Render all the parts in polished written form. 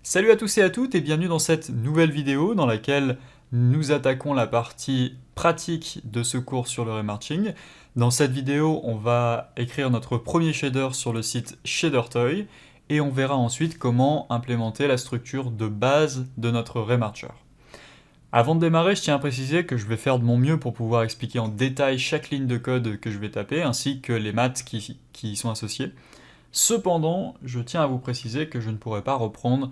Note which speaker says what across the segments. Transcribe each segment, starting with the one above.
Speaker 1: Salut à tous et à toutes et bienvenue dans cette nouvelle vidéo dans laquelle nous attaquons la partie pratique de ce cours sur le remarching. Dans cette vidéo, on va écrire notre premier shader sur le site ShaderToy et on verra ensuite comment implémenter la structure de base de notre remarcher. Avant de démarrer, je tiens à préciser que je vais faire de mon mieux pour pouvoir expliquer en détail chaque ligne de code que je vais taper ainsi que les maths qui y sont associées. Cependant, je tiens à vous préciser que je ne pourrai pas reprendre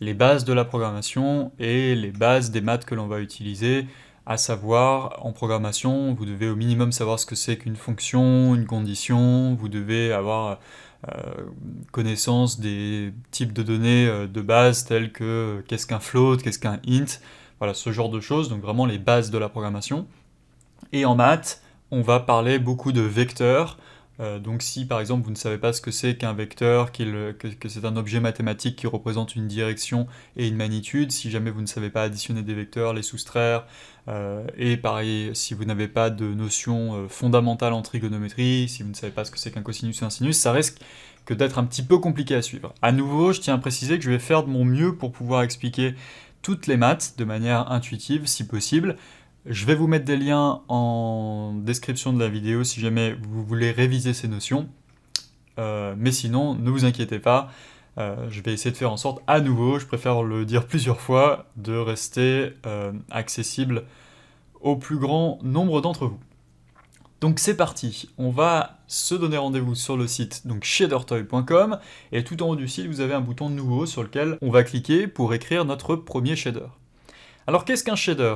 Speaker 1: les bases de la programmation et les bases des maths que l'on va utiliser, à savoir, en programmation, vous devez au minimum savoir ce que c'est qu'une fonction, une condition, vous devez avoir connaissance des types de données de base tels que qu'est-ce qu'un float, qu'est-ce qu'un int, voilà, ce genre de choses, donc vraiment les bases de la programmation. Et en maths, on va parler beaucoup de vecteurs. Donc si par exemple vous ne savez pas ce que c'est qu'un vecteur, que c'est un objet mathématique qui représente une direction et une magnitude, si jamais vous ne savez pas additionner des vecteurs, les soustraire, et pareil si vous n'avez pas de notion fondamentale en trigonométrie, si vous ne savez pas ce que c'est qu'un cosinus ou un sinus, ça risque que d'être un petit peu compliqué à suivre. À nouveau, je tiens à préciser que je vais faire de mon mieux pour pouvoir expliquer toutes les maths de manière intuitive si possible. Je vais vous mettre des liens en description de la vidéo si jamais vous voulez réviser ces notions. Mais sinon, ne vous inquiétez pas, je vais essayer de faire en sorte, à nouveau, je préfère le dire plusieurs fois, de rester accessible au plus grand nombre d'entre vous. Donc c'est parti, on va se donner rendez-vous sur le site donc shadertoy.com et tout en haut du site vous avez un bouton nouveau sur lequel on va cliquer pour écrire notre premier shader. Alors qu'est-ce qu'un shader ?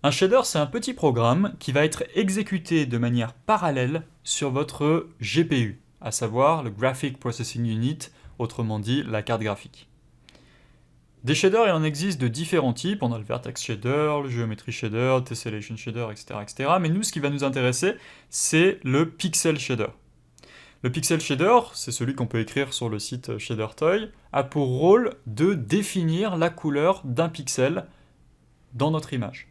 Speaker 1: Un shader, c'est un petit programme qui va être exécuté de manière parallèle sur votre GPU, à savoir le Graphic Processing Unit, autrement dit la carte graphique. Des shaders, il en existe de différents types, on a le Vertex Shader, le Geometry Shader, le Tessellation Shader, etc., etc. Mais nous, ce qui va nous intéresser, c'est le Pixel Shader. Le Pixel Shader, c'est celui qu'on peut écrire sur le site ShaderToy, a pour rôle de définir la couleur d'un pixel dans notre image.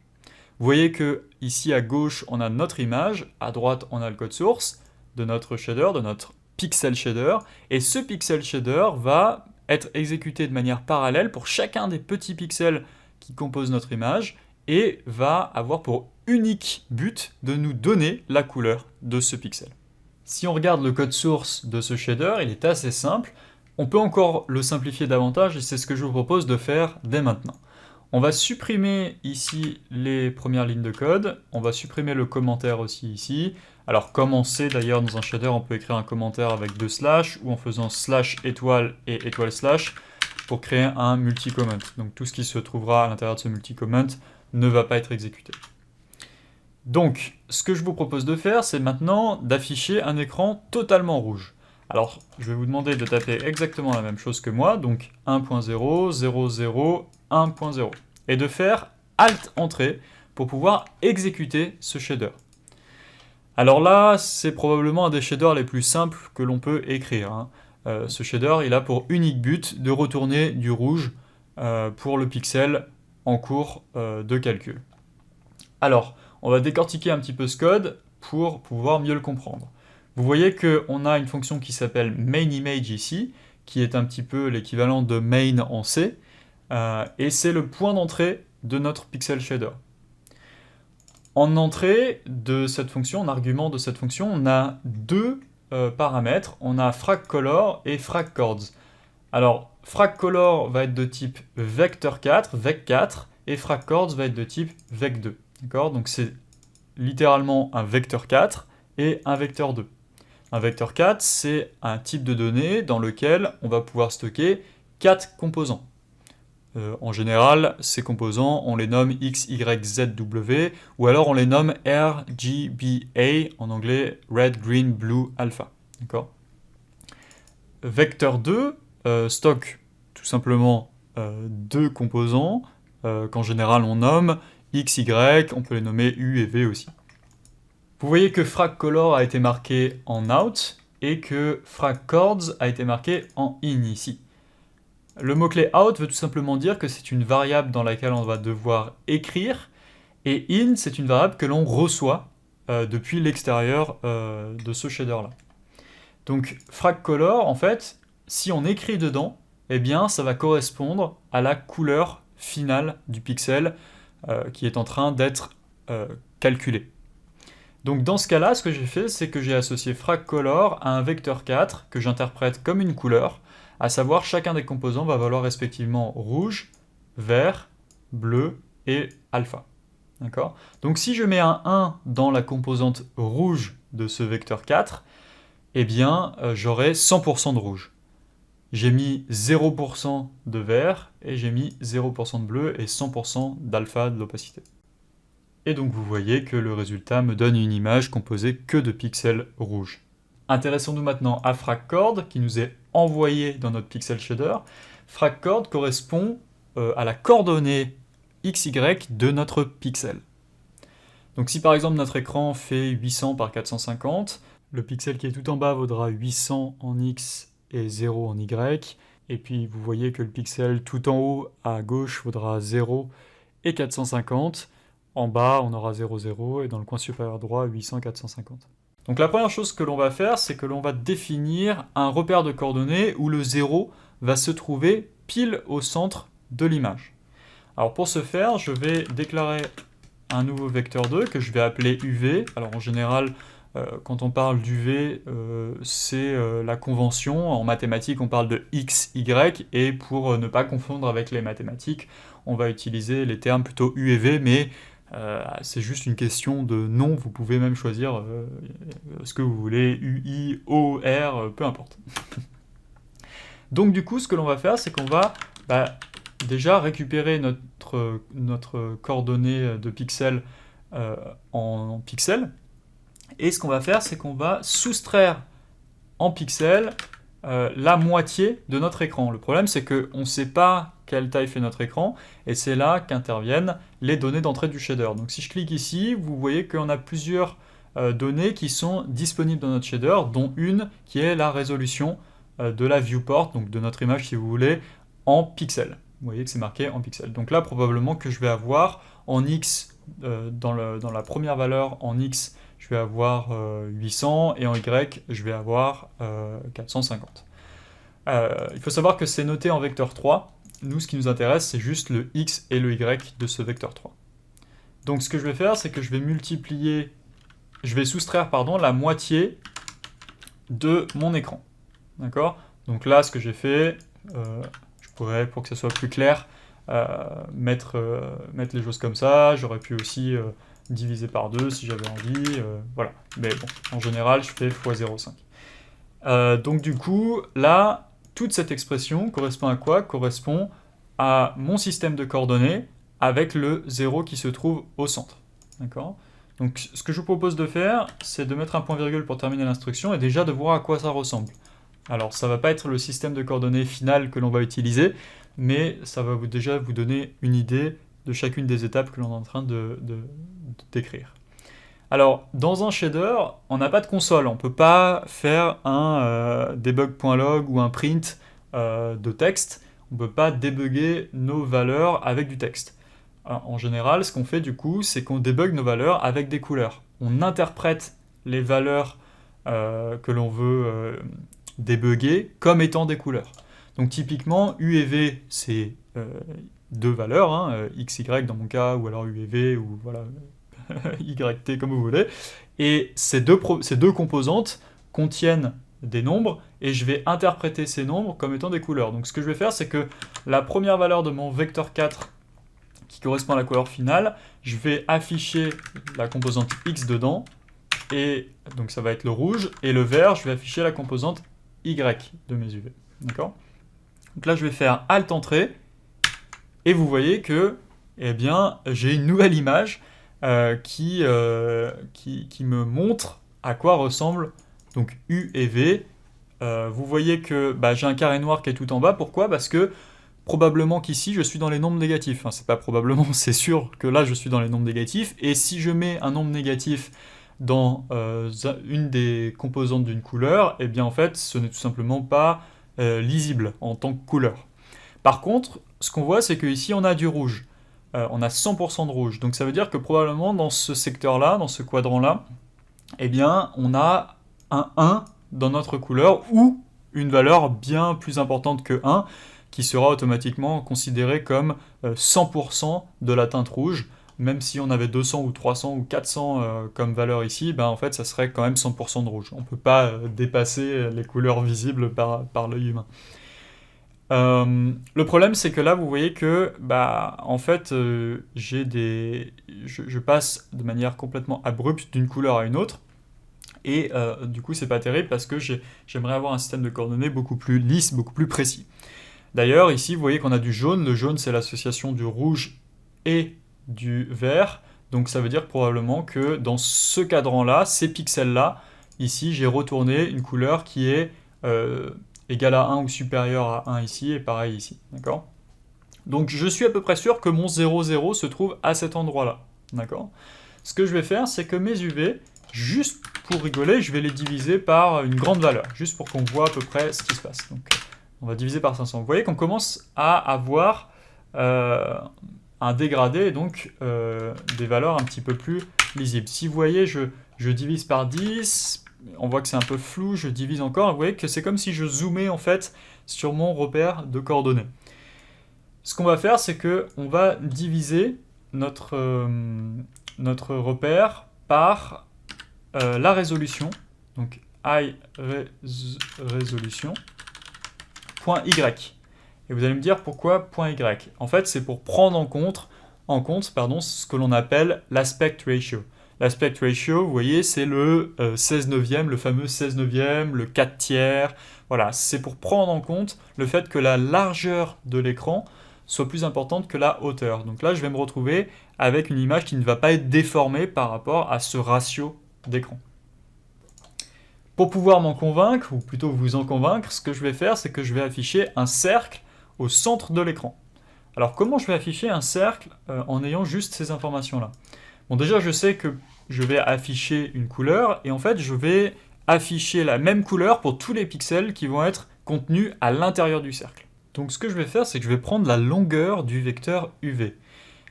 Speaker 1: Vous voyez que ici à gauche on a notre image, à droite on a le code source de notre shader, de notre pixel shader, et ce pixel shader va être exécuté de manière parallèle pour chacun des petits pixels qui composent notre image, et va avoir pour unique but de nous donner la couleur de ce pixel. Si on regarde le code source de ce shader, il est assez simple, on peut encore le simplifier davantage, et c'est ce que je vous propose de faire dès maintenant. On va supprimer ici les premières lignes de code, on va supprimer le commentaire aussi ici. Alors comme on sait d'ailleurs dans un shader, on peut écrire un commentaire avec 2 slash ou en faisant slash étoile et étoile slash pour créer un multi-comment. Donc tout ce qui se trouvera à l'intérieur de ce multi-comment ne va pas être exécuté. Donc ce que je vous propose de faire, c'est maintenant d'afficher un écran totalement rouge. Alors je vais vous demander de taper exactement la même chose que moi, donc 1.0, 00, 1.0, et de faire Alt Entrée pour pouvoir exécuter ce shader. Alors là, c'est probablement un des shaders les plus simples que l'on peut écrire. Ce shader, il a pour unique but de retourner du rouge pour le pixel en cours de calcul. Alors, on va décortiquer un petit peu ce code pour pouvoir mieux le comprendre. Vous voyez qu'on a une fonction qui s'appelle mainImage ici, qui est un petit peu l'équivalent de main en C, et c'est le point d'entrée de notre pixel shader. En entrée de cette fonction, en argument de cette fonction, on a deux paramètres, on a fraccolor et fracchords. Alors, fraccolor va être de type vector4, vec4, et fracchords va être de type vec2. D'accord ? Donc c'est littéralement un vecteur 4 et un vecteur 2. Un vecteur 4, c'est un type de données dans lequel on va pouvoir stocker 4 composants. En général, ces composants, on les nomme X, Y, Z, W, ou alors on les nomme R, G, B, A, en anglais Red, Green, Blue, Alpha. D'accord ? Vecteur 2 stocke tout simplement deux composants qu'en général on nomme X, Y, on peut les nommer U et V aussi. Vous voyez que fraccolor a été marqué en out et que fracchords a été marqué en in ici. Le mot-clé out veut tout simplement dire que c'est une variable dans laquelle on va devoir écrire, et in, c'est une variable que l'on reçoit depuis l'extérieur de ce shader-là. Donc fraccolor, en fait, si on écrit dedans, eh bien ça va correspondre à la couleur finale du pixel qui est en train d'être calculé. Donc dans ce cas-là, ce que j'ai fait, c'est que j'ai associé FracColor à un vecteur 4 que j'interprète comme une couleur, à savoir chacun des composants va valoir respectivement rouge, vert, bleu et alpha. D'accord ? Donc si je mets un 1 dans la composante rouge de ce vecteur 4, eh bien j'aurai 100% de rouge. J'ai mis 0% de vert et j'ai mis 0% de bleu et 100% d'alpha de l'opacité. Et donc vous voyez que le résultat me donne une image composée que de pixels rouges. Intéressons-nous maintenant à FracCord qui nous est envoyé dans notre pixel shader. FracCord correspond à la coordonnée XY de notre pixel. Donc si par exemple notre écran fait 800 par 450, le pixel qui est tout en bas vaudra 800 en X et 0 en Y, et puis vous voyez que le pixel tout en haut à gauche vaudra 0 et 450, en bas on aura 0, 0, et dans le coin supérieur droit 800, 450. Donc la première chose que l'on va faire, c'est que l'on va définir un repère de coordonnées où le 0 va se trouver pile au centre de l'image. Alors pour ce faire, je vais déclarer un nouveau vecteur 2 que je vais appeler UV. Alors en général, quand on parle d'UV, c'est la convention. En mathématiques, on parle de X, Y, et pour ne pas confondre avec les mathématiques, on va utiliser les termes plutôt U et V, mais c'est juste une question de nom. Vous pouvez même choisir ce que vous voulez, UI, O, R, peu importe. Donc du coup, ce que l'on va faire, c'est qu'on va déjà récupérer notre coordonnée de pixels en pixels. Et ce qu'on va faire, c'est qu'on va soustraire en pixels la moitié de notre écran. Le problème, c'est qu'on ne sait pas quelle taille fait notre écran, et c'est là qu'interviennent les données d'entrée du shader. Donc si je clique ici, vous voyez qu'on a plusieurs données qui sont disponibles dans notre shader, dont une qui est la résolution de la viewport, donc de notre image si vous voulez, en pixels. Vous voyez que c'est marqué en pixels. Donc là, probablement que je vais avoir en X, dans la première valeur en X, je vais avoir 800, et en Y, je vais avoir 450. Il faut savoir que c'est noté en vecteur 3. Nous, ce qui nous intéresse, c'est juste le X et le Y de ce vecteur 3. Donc ce que je vais faire, c'est que je vais soustraire la moitié de mon écran. D'accord ? Donc là, ce que j'ai fait, je pourrais, pour que ça soit plus clair, mettre les choses comme ça. J'aurais pu aussi diviser par 2 si j'avais envie. Voilà. Mais bon, en général, je fais x 0,5. Donc du coup, là, toute cette expression correspond à quoi ? Correspond à mon système de coordonnées avec le 0 qui se trouve au centre. D'accord ? Donc ce que je vous propose de faire, c'est de mettre un point-virgule pour terminer l'instruction et déjà de voir à quoi ça ressemble. Alors ça ne va pas être le système de coordonnées final que l'on va utiliser, mais ça va déjà vous donner une idée de chacune des étapes que l'on est en train de décrire. Alors, dans un shader, on n'a pas de console, on ne peut pas faire un debug.log ou un print de texte, on ne peut pas débugger nos valeurs avec du texte. En général, ce qu'on fait du coup, c'est qu'on débug nos valeurs avec des couleurs. On interprète les valeurs que l'on veut débugger comme étant des couleurs. Donc typiquement, U et V, c'est deux valeurs, X, Y dans mon cas, ou alors U et V, ou voilà, YT comme vous voulez. Et ces deux composantes contiennent des nombres, et je vais interpréter ces nombres comme étant des couleurs. Donc ce que je vais faire, c'est que la première valeur de mon vecteur 4, qui correspond à la couleur finale, je vais afficher la composante X dedans, et donc ça va être le rouge, et le vert, je vais afficher la composante Y de mes UV. D'accord ? Donc là, je vais faire Alt Entrée, et vous voyez que j'ai une nouvelle image qui me montre à quoi ressemble donc U et V. Vous voyez que j'ai un carré noir qui est tout en bas. Pourquoi ? Parce que probablement qu'ici, je suis dans les nombres négatifs. Enfin, c'est pas probablement, c'est sûr que là, je suis dans les nombres négatifs. Et si je mets un nombre négatif dans une des composantes d'une couleur, eh bien en fait, ce n'est tout simplement pas lisible en tant que couleur. Par contre, ce qu'on voit, c'est qu'ici, on a du rouge. On a 100% de rouge. Donc ça veut dire que probablement, dans ce secteur-là, dans ce quadrant-là, eh bien, on a un 1 dans notre couleur, ou une valeur bien plus importante que 1, qui sera automatiquement considéré comme 100% de la teinte rouge. Même si on avait 200 ou 300 ou 400 comme valeur ici, ben en fait ça serait quand même 100% de rouge. On ne peut pas dépasser les couleurs visibles par l'œil humain. Le problème c'est que là vous voyez que bah, en fait je passe de manière complètement abrupte d'une couleur à une autre. Et du coup c'est pas terrible parce que j'aimerais avoir un système de coordonnées beaucoup plus lisse, beaucoup plus précis. D'ailleurs ici vous voyez qu'on a du jaune. Le jaune c'est l'association du rouge et du vert, donc ça veut dire probablement que dans ce cadran-là, ces pixels-là, ici j'ai retourné une couleur qui est égale à 1 ou supérieure à 1 ici, et pareil ici, d'accord? Donc je suis à peu près sûr que mon 0, 0 se trouve à cet endroit-là, d'accord? Ce que je vais faire, c'est que mes UV, juste pour rigoler, je vais les diviser par une grande valeur, juste pour qu'on voit à peu près ce qui se passe. Donc on va diviser par 500. Vous voyez qu'on commence à avoir un dégradé et donc des valeurs un petit peu plus lisibles. Si vous voyez, je divise par 10, on voit que c'est un peu flou, je divise encore, vous voyez que c'est comme si je zoomais en fait sur mon repère de coordonnées. Ce qu'on va faire, c'est qu'on va diviser notre repère par la résolution, donc high resolution, .y. Et vous allez me dire pourquoi .y. En fait, c'est pour prendre en compte ce que l'on appelle l'aspect ratio. L'aspect ratio, vous voyez, c'est le 16 neuvième, le fameux 16 neuvième, le 4 tiers. Voilà, c'est pour prendre en compte le fait que la largeur de l'écran soit plus importante que la hauteur. Donc là, je vais me retrouver avec une image qui ne va pas être déformée par rapport à ce ratio d'écran. Pour pouvoir m'en convaincre, ou plutôt vous en convaincre, ce que je vais faire, c'est que je vais afficher un cercle au centre de l'écran. Alors comment je vais afficher un cercle en ayant juste ces informations-là? Bon, déjà je sais que je vais afficher une couleur, et en fait je vais afficher la même couleur pour tous les pixels qui vont être contenus à l'intérieur du cercle. Donc ce que je vais faire, c'est que je vais prendre la longueur du vecteur UV.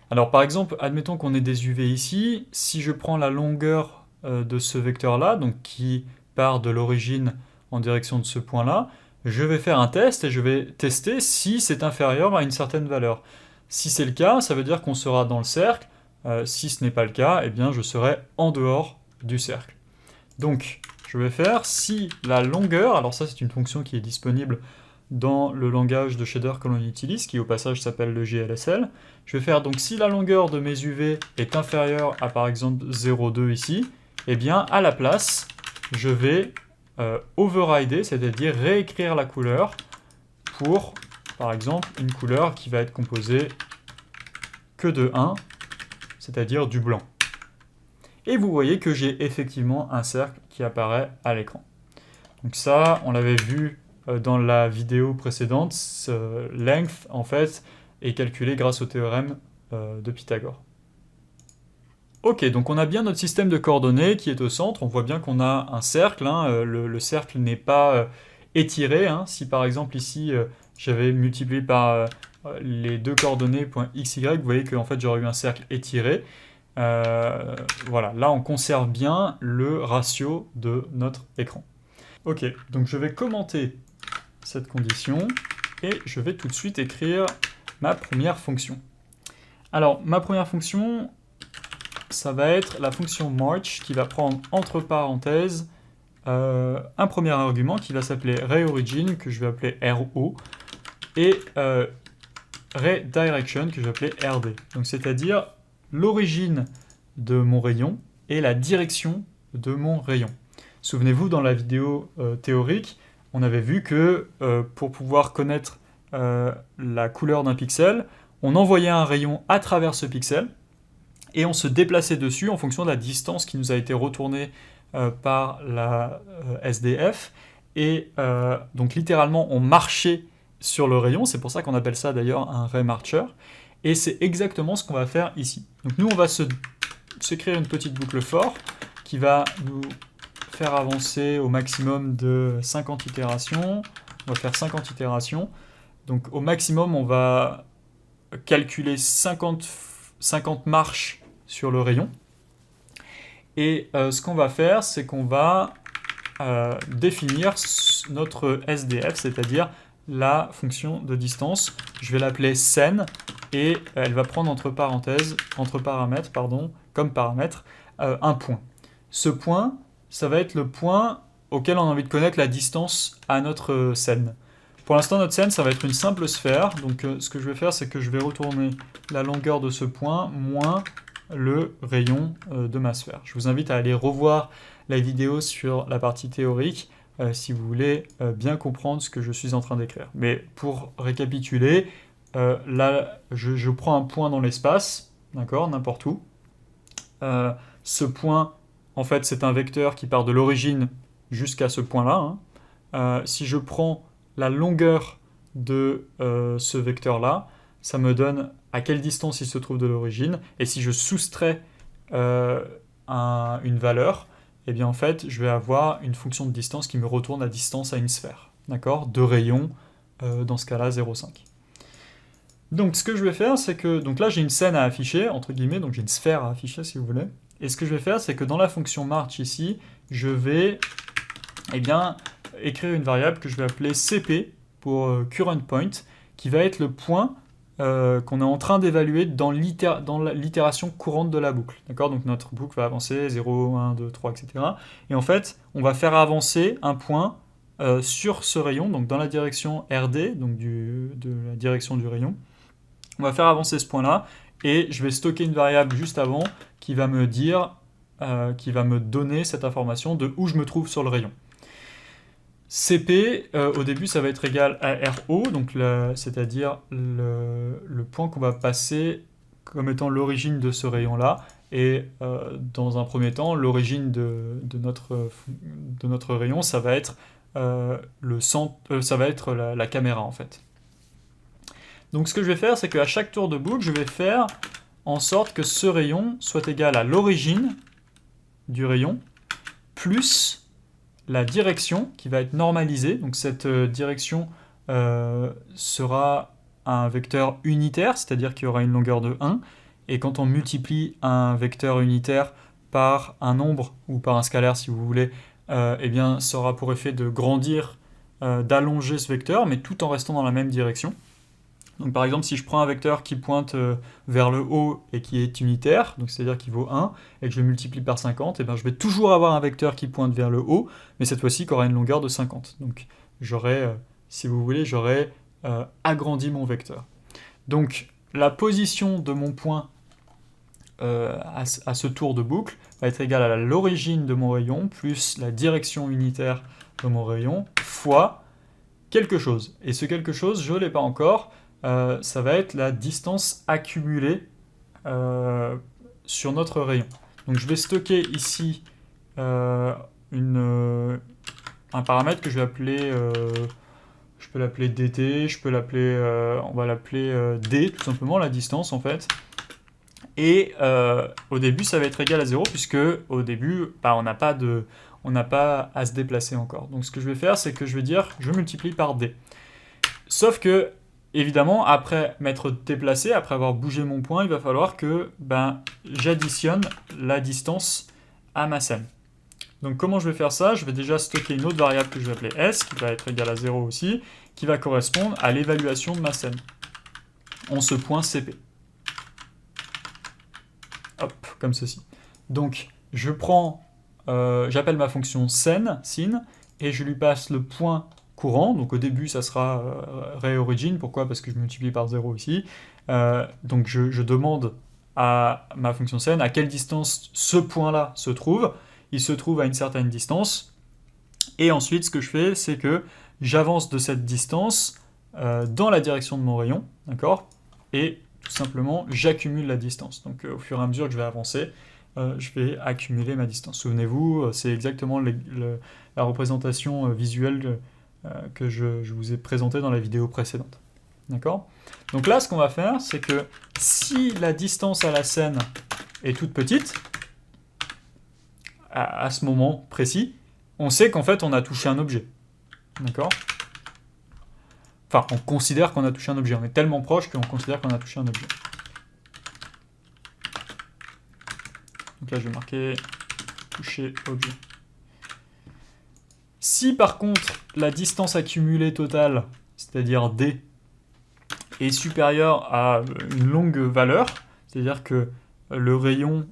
Speaker 1: Alors par exemple, admettons qu'on ait des UV ici, si je prends la longueur de ce vecteur-là, donc qui part de l'origine en direction de ce point-là, je vais faire un test et je vais tester si c'est inférieur à une certaine valeur. Si c'est le cas, ça veut dire qu'on sera dans le cercle. Si ce n'est pas le cas, eh bien je serai en dehors du cercle. Donc, je vais faire si la longueur, alors ça c'est une fonction qui est disponible dans le langage de shader que l'on utilise, qui au passage s'appelle le GLSL. Je vais faire donc si la longueur de mes UV est inférieure à par exemple 0,2 ici, eh bien à la place, je vais overrider, c'est-à-dire réécrire la couleur pour, par exemple, une couleur qui va être composée que de 1, c'est-à-dire du blanc. Et vous voyez que j'ai effectivement un cercle qui apparaît à l'écran. Donc ça, on l'avait vu dans la vidéo précédente, ce length, en fait, est calculé grâce au théorème de Pythagore. Ok, donc on a bien notre système de coordonnées qui est au centre. On voit bien qu'on a un cercle. Le cercle n'est pas étiré. Si par exemple ici, j'avais multiplié par les deux coordonnées .xy, vous voyez qu'en fait j'aurais eu un cercle étiré. Voilà, là on conserve bien le ratio de notre écran. Ok, donc je vais commenter cette condition et je vais tout de suite écrire ma première fonction. Alors, ma première fonction, ça va être la fonction march qui va prendre entre parenthèses un premier argument qui va s'appeler rayOrigin, que je vais appeler RO, et rayDirection, que je vais appeler RD. Donc c'est-à-dire l'origine de mon rayon et la direction de mon rayon. Souvenez-vous, dans la vidéo théorique, on avait vu que pour pouvoir connaître la couleur d'un pixel, on envoyait un rayon à travers ce pixel, et on se déplaçait dessus en fonction de la distance qui nous a été retournée par la SDF. Et donc littéralement, on marchait sur le rayon, c'est pour ça qu'on appelle ça d'ailleurs un ray marcher. Et c'est exactement ce qu'on va faire ici. Donc nous, on va s'écrire une petite boucle for qui va nous faire avancer au maximum de 50 itérations. On va faire 50 itérations. Donc au maximum, on va calculer 50 marches sur le rayon. Et ce qu'on va faire, c'est qu'on va définir notre SDF, c'est-à-dire la fonction de distance. Je vais l'appeler sen et elle va prendre entre paramètres, comme paramètre, un point. Ce point, ça va être le point auquel on a envie de connaître la distance à notre scène. Pour l'instant, notre scène, ça va être une simple sphère. Donc, ce que je vais faire, c'est que je vais retourner la longueur de ce point moins le rayon de ma sphère. Je vous invite à aller revoir la vidéo sur la partie théorique si vous voulez bien comprendre ce que je suis en train d'écrire. Mais pour récapituler, là, je prends un point dans l'espace, d'accord, n'importe où. Ce point, en fait, c'est un vecteur qui part de l'origine jusqu'à ce point-là. Si je prends la longueur de ce vecteur-là, ça me donne à quelle distance il se trouve de l'origine. Et si je soustrais une valeur, eh bien en fait, je vais avoir une fonction de distance qui me retourne la distance à une sphère. D'accord ? De rayon, dans ce cas-là, 0,5. Donc ce que je vais faire, c'est que... Donc là, j'ai une scène à afficher, entre guillemets, donc j'ai une sphère à afficher, si vous voulez. Et ce que je vais faire, c'est que dans la fonction March ici, je vais écrire une variable que je vais appeler CP pour current point, qui va être le point qu'on est en train d'évaluer dans l'itération courante de la boucle. D'accord ? Donc notre boucle va avancer 0, 1, 2, 3, etc. Et en fait, on va faire avancer un point sur ce rayon, donc dans la direction RD, donc de la direction du rayon. On va faire avancer ce point-là, et je vais stocker une variable juste avant qui va me dire, qui va me donner cette information de où je me trouve sur le rayon. CP, au début, ça va être égal à RO, c'est-à-dire le point qu'on va passer comme étant l'origine de ce rayon-là, et dans un premier temps, l'origine de notre rayon, ça va être la caméra, en fait. Donc ce que je vais faire, c'est qu'à chaque tour de boucle, je vais faire en sorte que ce rayon soit égal à l'origine du rayon, plus la direction qui va être normalisée. Donc cette direction sera un vecteur unitaire, c'est-à-dire qu'il y aura une longueur de 1. Et quand on multiplie un vecteur unitaire par un nombre, ou par un scalaire si vous voulez, eh bien, ça aura pour effet de grandir, d'allonger ce vecteur, mais tout en restant dans la même direction. Donc par exemple, si je prends un vecteur qui pointe vers le haut et qui est unitaire, donc c'est-à-dire qu'il vaut 1, et que je multiplie par 50, et bien je vais toujours avoir un vecteur qui pointe vers le haut, mais cette fois-ci qui aura une longueur de 50. Donc j'aurai, si vous voulez, j'aurai agrandi mon vecteur. Donc la position de mon point à ce tour de boucle va être égale à l'origine de mon rayon, plus la direction unitaire de mon rayon, fois quelque chose. Et ce quelque chose, je ne l'ai pas encore, ça va être la distance accumulée sur notre rayon. Donc je vais stocker ici un paramètre que je vais appeler, je peux l'appeler dt, on va l'appeler d, tout simplement, la distance en fait. Et au début, ça va être égal à 0, puisque au début, on n'a pas à se déplacer encore. Donc ce que je vais faire, c'est que je vais dire, je multiplie par d. Sauf que, évidemment, après m'être déplacé, après avoir bougé mon point, il va falloir que j'additionne la distance à ma scène. Donc comment je vais faire ça? Je vais déjà stocker une autre variable que je vais appeler s, qui va être égale à 0 aussi, qui va correspondre à l'évaluation de ma scène, en ce point CP. Hop, comme ceci. Donc, je prends, j'appelle ma fonction scene, et je lui passe le point courant. Donc au début, ça sera ray_origin. Pourquoi? Parce que je multiplie par 0 ici. Donc je demande à ma fonction scène à quelle distance ce point-là se trouve. Il se trouve à une certaine distance. Et ensuite, ce que je fais, c'est que j'avance de cette distance dans la direction de mon rayon, d'accord? Et tout simplement, j'accumule la distance. Donc au fur et à mesure que je vais avancer, je vais accumuler ma distance. Souvenez-vous, c'est exactement la représentation visuelle que je vous ai présentée dans la vidéo précédente. D'accord? Donc là, ce qu'on va faire, c'est que si la distance à la scène est toute petite, à ce moment précis, on sait qu'en fait, on a touché un objet. D'accord? Enfin, on considère qu'on a touché un objet. On est tellement proche qu'on considère qu'on a touché un objet. Donc là, je vais marquer toucher objet. Si par contre, la distance accumulée totale, c'est-à-dire D, est supérieur à une longue valeur, c'est-à-dire que le rayon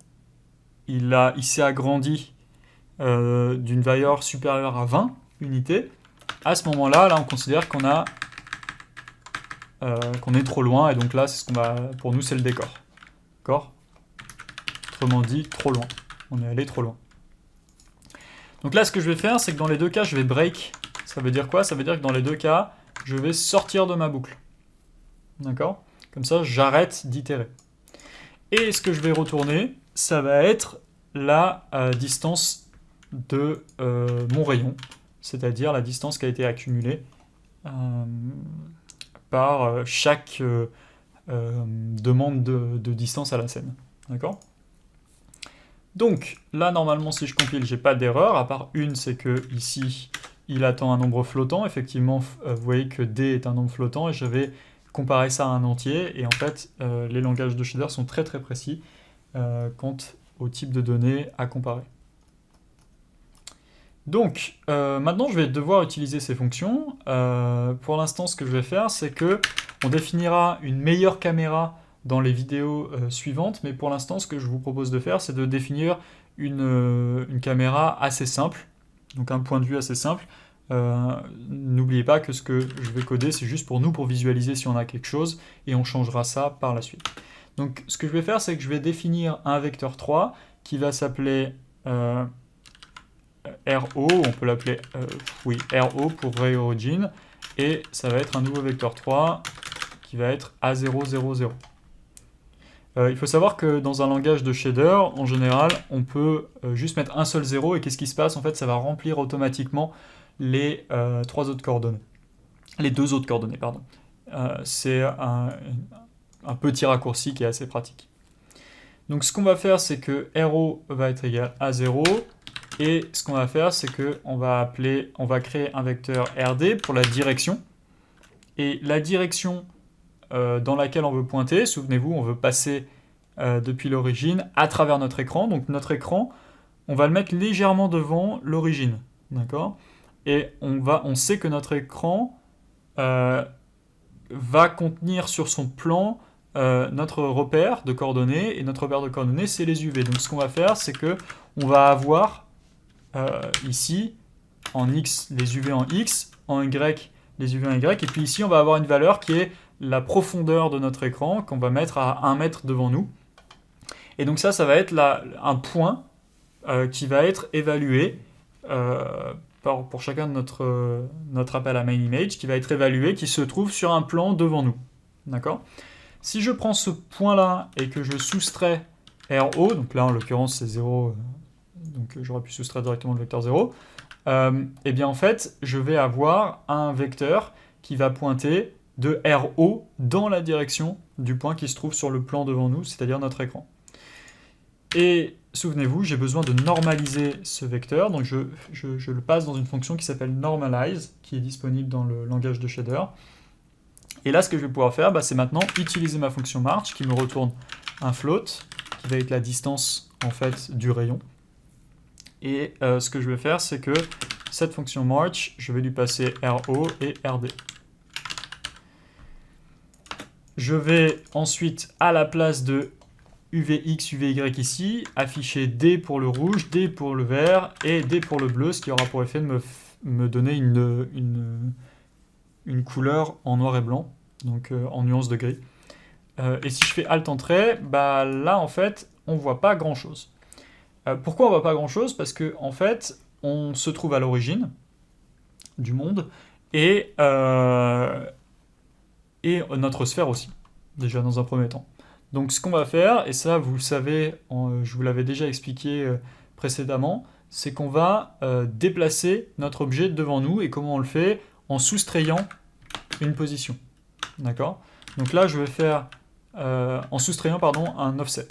Speaker 1: il s'est agrandi d'une valeur supérieure à 20 unités, à ce moment-là, on considère qu'on est trop loin, et donc là, c'est pour nous, c'est le décor. D'accord ? Autrement dit, trop loin. On est allé trop loin. Donc là, ce que je vais faire, c'est que dans les deux cas, je vais break. Ça veut dire quoi? Ça veut dire que dans les deux cas, je vais sortir de ma boucle. D'accord? Comme ça, j'arrête d'itérer. Et ce que je vais retourner, ça va être la distance de mon rayon, c'est-à-dire la distance qui a été accumulée par chaque demande de distance à la scène. D'accord? Donc, là, normalement, si je compile, j'ai pas d'erreur, à part une, c'est que ici, il attend un nombre flottant. Effectivement, vous voyez que D est un nombre flottant, et je vais comparer ça à un entier, et en fait, les langages de shader sont très très précis quant au type de données à comparer. Donc, maintenant, je vais devoir utiliser ces fonctions. Pour l'instant, ce que je vais faire, c'est que on définira une meilleure caméra dans les vidéos suivantes, mais pour l'instant, ce que je vous propose de faire, c'est de définir une caméra assez simple, donc un point de vue assez simple. N'oubliez pas que ce que je vais coder, c'est juste pour nous, pour visualiser si on a quelque chose, et on changera ça par la suite. Donc, ce que je vais faire, c'est que je vais définir un vecteur 3 qui va s'appeler RO, on peut l'appeler RO pour Ray Origin, et ça va être un nouveau vecteur 3 qui va être A000. Il faut savoir que dans un langage de shader, en général, on peut juste mettre un seul 0, et qu'est-ce qui se passe? En fait, ça va remplir automatiquement les trois autres coordonnées. Les deux autres coordonnées, pardon. C'est un petit raccourci qui est assez pratique. Donc ce qu'on va faire, c'est que RO va être égal à 0, et ce qu'on va faire, c'est qu'on va créer un vecteur RD pour la direction, et la direction dans laquelle on veut pointer, souvenez-vous, on veut passer depuis l'origine à travers notre écran. Donc notre écran, on va le mettre légèrement devant l'origine, d'accord? Et on sait que notre écran va contenir sur son plan notre repère de coordonnées, et notre repère de coordonnées, c'est les UV. Donc ce qu'on va faire, c'est que on va avoir ici en X les UV en X, en Y les UV en Y, et puis ici on va avoir une valeur qui est la profondeur de notre écran, qu'on va mettre à 1 mètre devant nous. Et donc ça va être un point qui va être évalué pour chacun de notre appel à MainImage, qui va être évalué, qui se trouve sur un plan devant nous. D'accord? Si je prends ce point-là et que je soustrais RO, donc là en l'occurrence c'est 0, donc j'aurais pu soustraire directement le vecteur 0, et bien en fait je vais avoir un vecteur qui va pointer de RO dans la direction du point qui se trouve sur le plan devant nous, c'est-à-dire notre écran. Et souvenez-vous, j'ai besoin de normaliser ce vecteur, donc je le passe dans une fonction qui s'appelle normalize, qui est disponible dans le langage de shader. Et là, ce que je vais pouvoir faire, c'est maintenant utiliser ma fonction march, qui me retourne un float, qui va être la distance en fait du rayon. Et ce que je vais faire, c'est que cette fonction march, je vais lui passer RO et RD. Je vais ensuite, à la place de UVX, UVY ici, afficher D pour le rouge, D pour le vert et D pour le bleu, ce qui aura pour effet de me donner une couleur en noir et blanc, donc en nuance de gris. Et si je fais Alt Entrée, là en fait, on ne voit pas grand chose. Pourquoi on ne voit pas grand chose? Parce que en fait, on se trouve à l'origine du monde, et notre sphère aussi, déjà dans un premier temps. Donc ce qu'on va faire, et ça vous le savez, je vous l'avais déjà expliqué précédemment, c'est qu'on va déplacer notre objet devant nous, et comment on le fait? En soustrayant une position. D'accord? Donc là, je vais faire, en soustrayant un offset.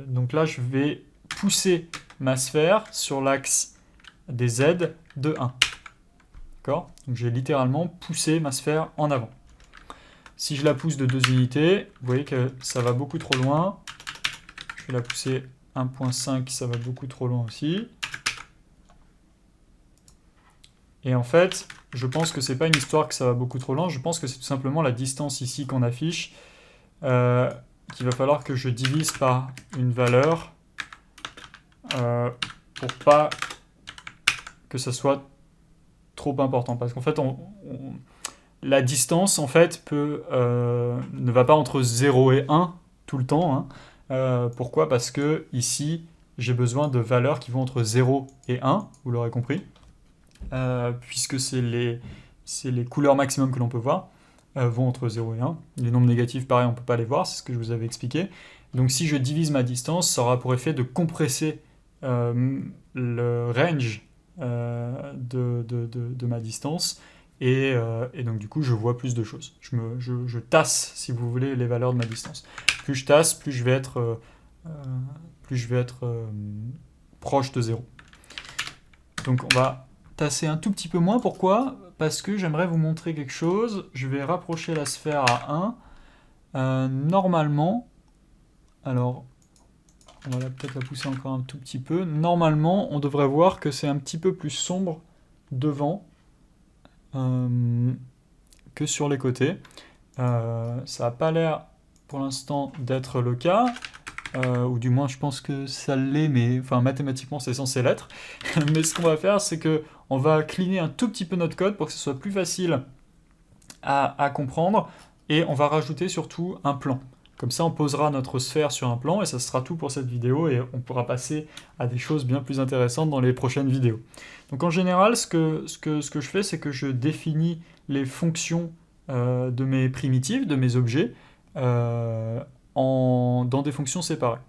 Speaker 1: Donc là, je vais pousser ma sphère sur l'axe des Z de 1. D'accord? Donc j'ai littéralement poussé ma sphère en avant. Si je la pousse de 2 unités, vous voyez que ça va beaucoup trop loin. Je vais la pousser 1.5, ça va beaucoup trop loin aussi. Et en fait, je pense que c'est pas une histoire que ça va beaucoup trop loin, je pense que c'est tout simplement la distance ici qu'on affiche, qu'il va falloir que je divise par une valeur pour pas que ça soit trop important. Parce qu'en fait, la distance, en fait, ne va pas entre 0 et 1 tout le temps. Hein. Pourquoi? Parce que ici, j'ai besoin de valeurs qui vont entre 0 et 1, vous l'aurez compris, puisque c'est les couleurs maximum que l'on peut voir, vont entre 0 et 1. Les nombres négatifs, pareil, on ne peut pas les voir, c'est ce que je vous avais expliqué. Donc si je divise ma distance, ça aura pour effet de compresser le range de ma distance, et donc du coup je vois plus de choses. Je tasse, si vous voulez, les valeurs de ma distance. Plus je tasse, plus je vais être proche de 0. Donc on va tasser un tout petit peu moins. Pourquoi? Parce que j'aimerais vous montrer quelque chose. Je vais rapprocher la sphère à 1. Normalement, alors on va peut-être la pousser encore un tout petit peu. Normalement, on devrait voir que c'est un petit peu plus sombre devant que sur les côtés. Ça n'a pas l'air pour l'instant d'être le cas, ou du moins je pense que ça l'est, mais enfin mathématiquement c'est censé l'être. Mais ce qu'on va faire, c'est que on va cleaner un tout petit peu notre code pour que ce soit plus facile à comprendre, et on va rajouter surtout un plan. Comme ça, on posera notre sphère sur un plan, et ça sera tout pour cette vidéo, et on pourra passer à des choses bien plus intéressantes dans les prochaines vidéos. Donc en général, ce que je fais, c'est que je définis les fonctions de mes primitives, de mes objets, dans des fonctions séparées.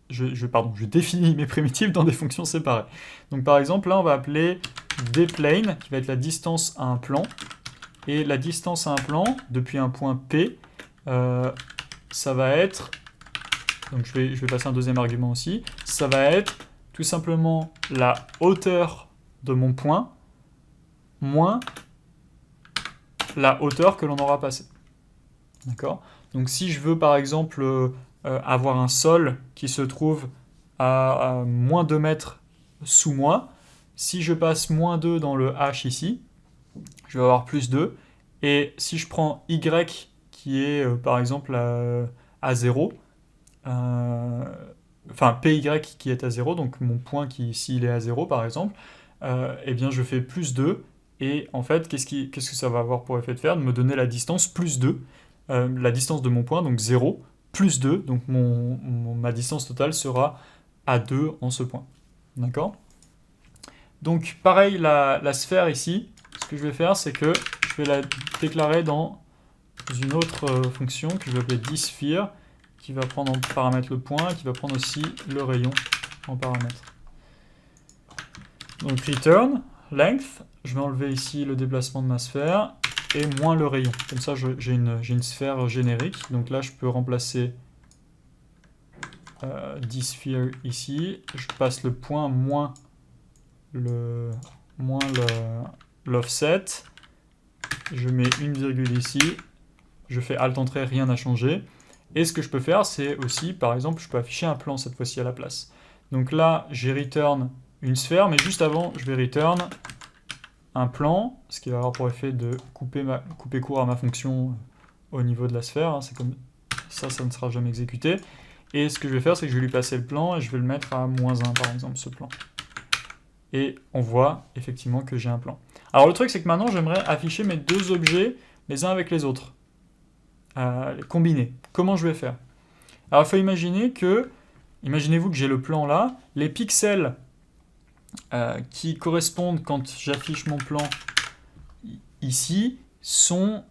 Speaker 1: Je définis mes primitives dans des fonctions séparées. Donc par exemple, là, on va appeler dplane, qui va être la distance à un plan. Et la distance à un plan, depuis un point P, ça va être... Donc je vais passer un deuxième argument aussi. Ça va être tout simplement la hauteur de mon point moins la hauteur que l'on aura passée. D'accord? Donc si je veux par exemple avoir un sol qui se trouve à moins 2 mètres sous moi, si je passe moins 2 dans le H ici, je vais avoir plus 2. Et si je prends Y qui est par exemple à 0, enfin PY qui est à 0, donc mon point qui ici il est à 0 par exemple, eh bien je fais plus 2. Et en fait, qu'est-ce que ça va avoir pour effet de faire? De me donner la distance plus 2, la distance de mon point, donc 0, plus 2, donc ma distance totale sera à 2 en ce point. D'accord? Donc pareil, la sphère ici, ce que je vais faire, c'est que je vais la déclarer dans une autre fonction que je vais appeler dsphere, qui va prendre en paramètre le point, et qui va prendre aussi le rayon en paramètre. Donc return, length, je vais enlever ici le déplacement de ma sphère, et moins le rayon. Comme ça, j'ai une sphère générique. Donc là, je peux remplacer dsphere ici. Je passe le point moins l'offset. Je mets une virgule ici. Je fais Alt-Entrée, rien n'a changé. Et ce que je peux faire, c'est aussi, par exemple, je peux afficher un plan cette fois-ci à la place. Donc là, j'ai return une sphère, mais juste avant, je vais return un plan, ce qui va avoir pour effet de couper court à ma fonction au niveau de la sphère. Hein, c'est comme ça, ça ne sera jamais exécuté. Et ce que je vais faire, c'est que je vais lui passer le plan et je vais le mettre à -1, par exemple, ce plan. Et on voit effectivement que j'ai un plan. Alors le truc, c'est que maintenant, j'aimerais afficher mes deux objets les uns avec les autres. Les combiner. Comment je vais faire? Alors il faut imaginer que, imaginez-vous que j'ai le plan là, les pixels qui correspondent quand j'affiche mon plan ici sont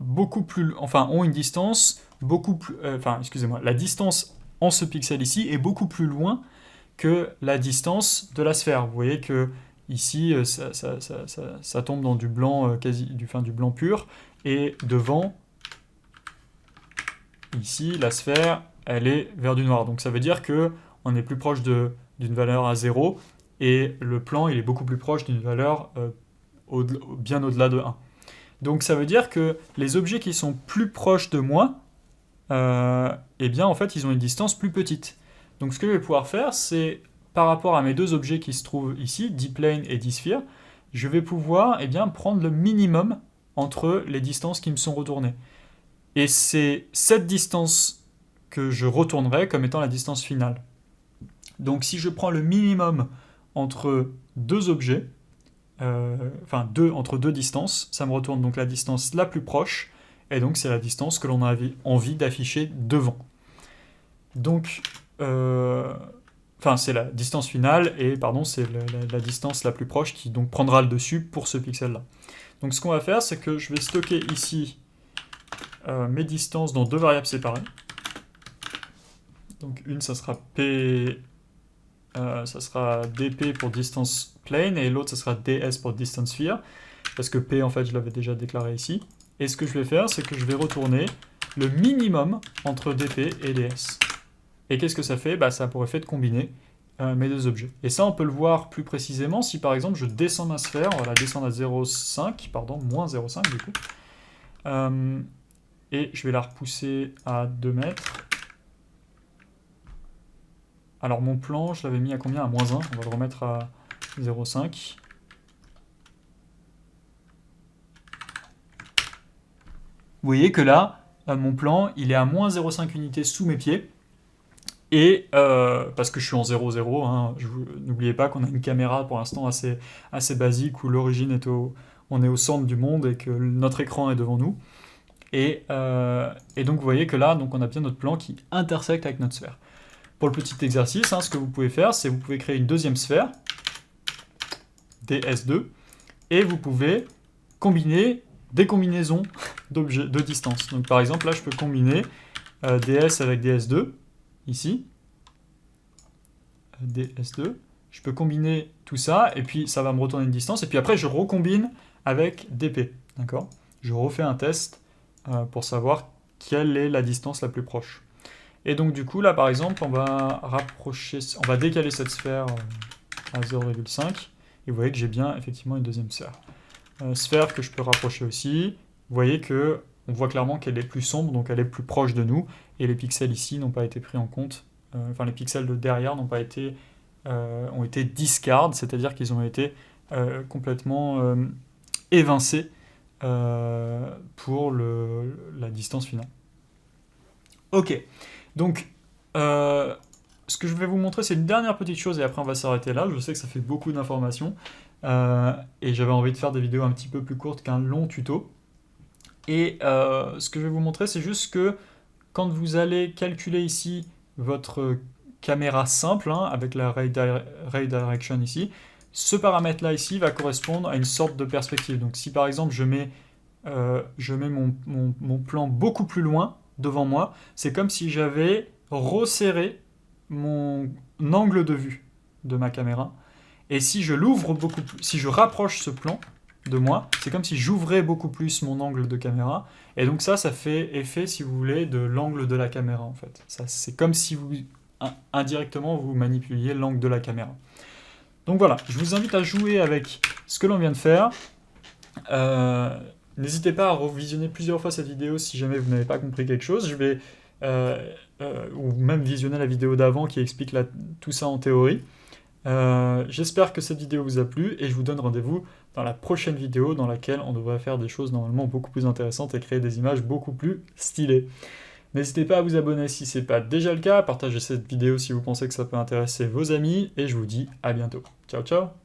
Speaker 1: beaucoup plus, enfin ont une distance beaucoup plus, excusez-moi, la distance en ce pixel ici est beaucoup plus loin que la distance de la sphère. Vous voyez que ici ça tombe dans du blanc du blanc pur, et devant ici la sphère elle est vers du noir. Donc ça veut dire que on est plus proche d'une valeur à 0, et le plan il est beaucoup plus proche d'une valeur bien au-delà de 1. Donc ça veut dire que les objets qui sont plus proches de moi, eh bien en fait ils ont une distance plus petite. Donc ce que je vais pouvoir faire, c'est par rapport à mes deux objets qui se trouvent ici, dplane et dsphere, je vais pouvoir prendre le minimum entre les distances qui me sont retournées. Et c'est cette distance que je retournerai comme étant la distance finale. Donc si je prends le minimum entre deux objets, entre deux distances, ça me retourne donc la distance la plus proche, et donc c'est la distance que l'on a envie d'afficher devant. Donc, c'est la distance finale, et c'est la distance la plus proche qui donc prendra le dessus pour ce pixel-là. Donc ce qu'on va faire, c'est que je vais stocker ici mes distances dans deux variables séparées. Donc une, ça sera P, ça sera dp pour distance plane, et l'autre, ça sera ds pour distance sphere, parce que P, en fait, je l'avais déjà déclaré ici. Et ce que je vais faire, c'est que je vais retourner le minimum entre dp et ds. Et qu'est-ce que ça fait? Ça a pour effet de combiner mes deux objets. Et ça, on peut le voir plus précisément si, par exemple, je descends ma sphère, on va la descendre à 0,5, moins 0,5 du coup. Et je vais la repousser à 2 mètres. Alors mon plan, je l'avais mis à combien? À moins 1, on va le remettre à 0,5. Vous voyez que là, mon plan, il est à moins 0,5 unités sous mes pieds. Et parce que je suis en 0,0, hein, n'oubliez pas qu'on a une caméra pour l'instant assez basique, où l'origine est on est au centre du monde et que notre écran est devant nous. Et donc vous voyez que là, donc on a bien notre plan qui intersecte avec notre sphère. Pour le petit exercice, ce que vous pouvez faire, c'est vous pouvez créer une deuxième sphère, ds2, et vous pouvez combiner des combinaisons de distance. Donc par exemple, là, je peux combiner ds avec ds2, ici, ds2, je peux combiner tout ça, et puis ça va me retourner une distance, et puis après, je recombine avec dp, d'accord? Je refais un test pour savoir quelle est la distance la plus proche. Et donc du coup, là par exemple, on va décaler cette sphère à 0,5, et vous voyez que j'ai bien effectivement une deuxième sphère. Sphère que je peux rapprocher aussi, vous voyez que on voit clairement qu'elle est plus sombre, donc elle est plus proche de nous, et les pixels ici n'ont pas été pris en compte, les pixels de derrière ont été discard, c'est-à-dire qu'ils ont été complètement évincés pour la distance finale. Ok. Donc, ce que je vais vous montrer, c'est une dernière petite chose, et après on va s'arrêter là. Je sais que ça fait beaucoup d'informations, et j'avais envie de faire des vidéos un petit peu plus courtes qu'un long tuto. Et ce que je vais vous montrer, c'est juste que quand vous allez calculer ici votre caméra simple, avec la ray direction ici, ce paramètre-là ici va correspondre à une sorte de perspective. Donc si par exemple je mets mon plan beaucoup plus loin, devant moi, c'est comme si j'avais resserré mon angle de vue de ma caméra. Et si je l'ouvre beaucoup plus, si je rapproche ce plan de moi, c'est comme si j'ouvrais beaucoup plus mon angle de caméra. Et donc ça fait effet, si vous voulez, de l'angle de la caméra en fait. C'est comme si vous, indirectement, vous manipuliez l'angle de la caméra. Donc voilà, je vous invite à jouer avec ce que l'on vient de faire. N'hésitez pas à revisionner plusieurs fois cette vidéo si jamais vous n'avez pas compris quelque chose. Je vais, ou même visionner la vidéo d'avant qui explique tout ça en théorie. J'espère que cette vidéo vous a plu, et je vous donne rendez-vous dans la prochaine vidéo dans laquelle on devrait faire des choses normalement beaucoup plus intéressantes et créer des images beaucoup plus stylées. N'hésitez pas à vous abonner si ce n'est pas déjà le cas, partagez cette vidéo si vous pensez que ça peut intéresser vos amis, et je vous dis à bientôt. Ciao ciao!